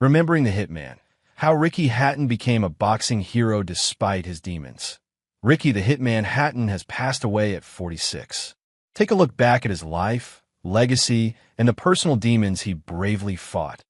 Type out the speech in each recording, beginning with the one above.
Remembering the Hitman. How Ricky Hatton became a boxing hero despite his demons. Ricky the Hitman Hatton has passed away at 46. Take a look back at his life, legacy, and the personal demons he bravely fought.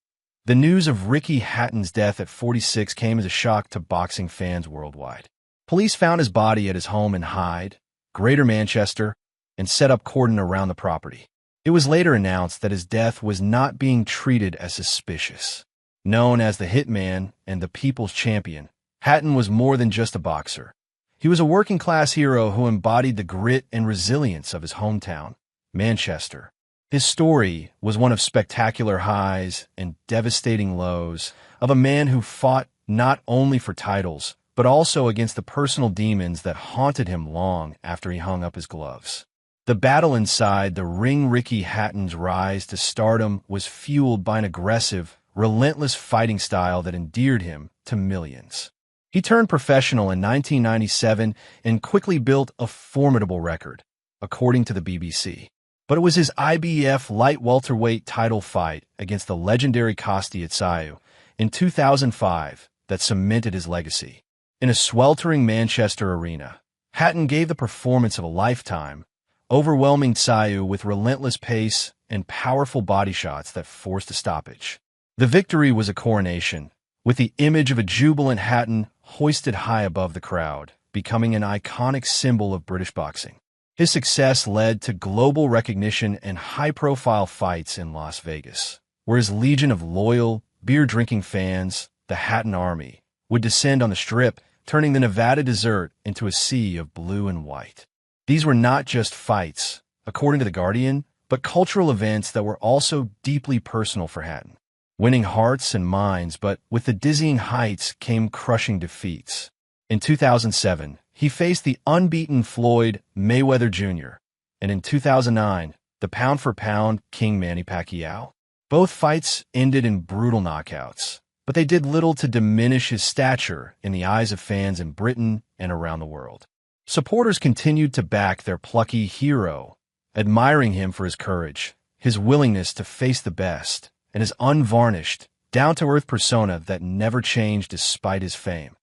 The news of Ricky Hatton's death at 46 came as a shock to boxing fans worldwide. Police found his body at his home in Hyde, Greater Manchester, and set up cordon around the property. It was later announced that his death was not being treated as suspicious. Known as the Hitman and the People's Champion, Hatton was more than just a boxer. He was a working-class hero who embodied the grit and resilience of his hometown, Manchester. His story was one of spectacular highs and devastating lows, of a man who fought not only for titles, but also against the personal demons that haunted him long after he hung up his gloves. The battle inside the ring. Ricky Hatton's rise to stardom was fueled by an aggressive, relentless fighting style that endeared him to millions. He turned professional in 1997 and quickly built a formidable record, according to the BBC. But it was his IBF light welterweight title fight against the legendary Costi Atsayu in 2005 that cemented his legacy. In a sweltering Manchester arena, Hatton gave the performance of a lifetime, overwhelming Tsayu with relentless pace and powerful body shots that forced a stoppage. The victory was a coronation, with the image of a jubilant Hatton hoisted high above the crowd, becoming an iconic symbol of British boxing. His success led to global recognition and high-profile fights in Las Vegas, where his legion of loyal, beer-drinking fans, the Hatton Army, would descend on the Strip, turning the Nevada desert into a sea of blue and white. These were not just fights, according to The Guardian, but cultural events that were also deeply personal for Hatton. Winning hearts and minds, but with the dizzying heights came crushing defeats. In 2007, he faced the unbeaten Floyd Mayweather Jr., and in 2009, the pound-for-pound King Manny Pacquiao. Both fights ended in brutal knockouts, but they did little to diminish his stature in the eyes of fans in Britain and around the world. Supporters continued to back their plucky hero, admiring him for his courage, his willingness to face the best, and his unvarnished, down-to-earth persona that never changed despite his fame.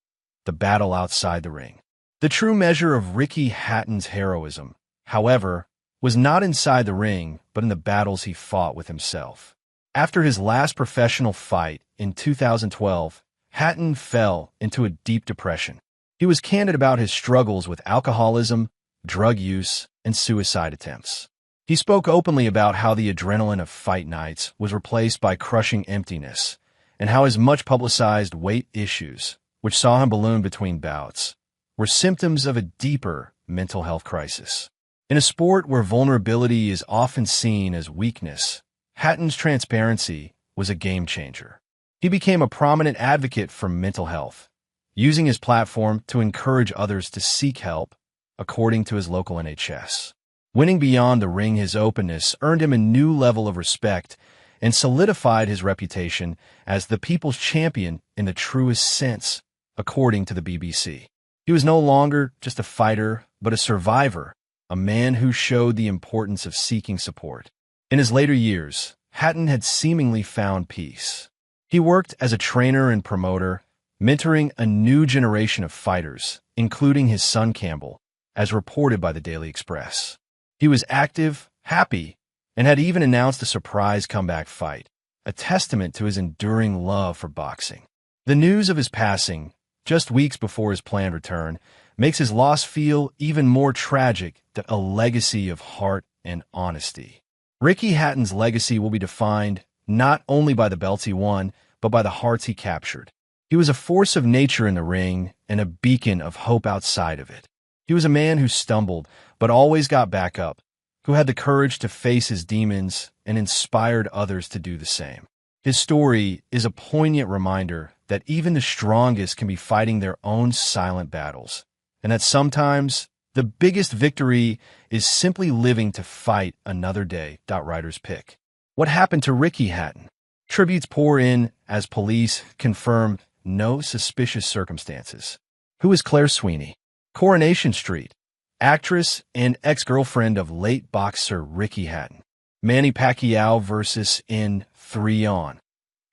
The battle outside the ring. The true measure of Ricky Hatton's heroism, however, was not inside the ring, but in the battles he fought with himself. After his last professional fight in 2012, Hatton fell into a deep depression. He was candid about his struggles with alcoholism, drug use, and suicide attempts. He spoke openly about how the adrenaline of fight nights was replaced by crushing emptiness, and how his much-publicized weight issues, which saw him balloon between bouts, were symptoms of a deeper mental health crisis. In a sport where vulnerability is often seen as weakness, Hatton's transparency was a game-changer. He became a prominent advocate for mental health, using his platform to encourage others to seek help, according to his local NHS. Winning beyond the ring, his openness earned him a new level of respect and solidified his reputation as the people's champion in the truest sense, according to the BBC. He was no longer just a fighter, but a survivor, a man who showed the importance of seeking support. In his later years, Hatton had seemingly found peace. He worked as a trainer and promoter, mentoring a new generation of fighters, including his son Campbell, as reported by the Daily Express. He was active, happy, and had even announced a surprise comeback fight, a testament to his enduring love for boxing. The news of his passing, just weeks before his planned return, makes his loss feel even more tragic than a legacy of heart and honesty. Ricky Hatton's legacy will be defined not only by the belts he won, but by the hearts he captured. He was a force of nature in the ring and a beacon of hope outside of it. He was a man who stumbled, but always got back up, who had the courage to face his demons and inspired others to do the same. His story is a poignant reminder that even the strongest can be fighting their own silent battles, and that sometimes the biggest victory is simply living to fight another day. Writers pick. What happened to Ricky Hatton? Tributes pour in as police confirm no suspicious circumstances. Who is Claire Sweeney? Coronation Street. Actress and ex-girlfriend of late boxer Ricky Hatton. Manny Pacquiao versus in 3 on.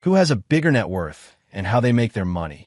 Who has a bigger net worth and how they make their money?